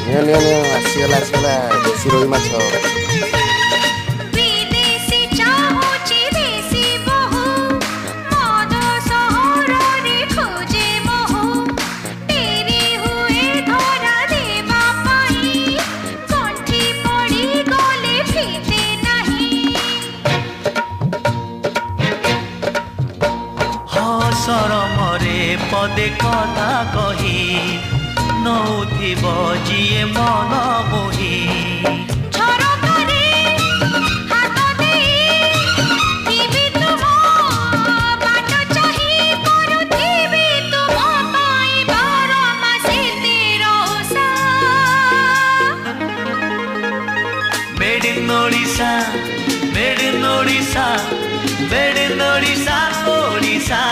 ନିଅ ଆସିଗଲା ଦେଶୀ ରୋହି ମାଛ। विदेशी चाहूची देशी बहु मद सहरे खोजे महु तेरी हुए धरा देवा पाई कंठी पड़ी गले फिटे नहीं। सरमरे पदे कथा कही नौथिब जिए मन मोही झरकारे हाथ देई थिबी तुम बाट चाही करुथिबी तुम पाई 12 मासे 13 ओषा। Made in Odisha made in Odisha made in Odisha Odisha.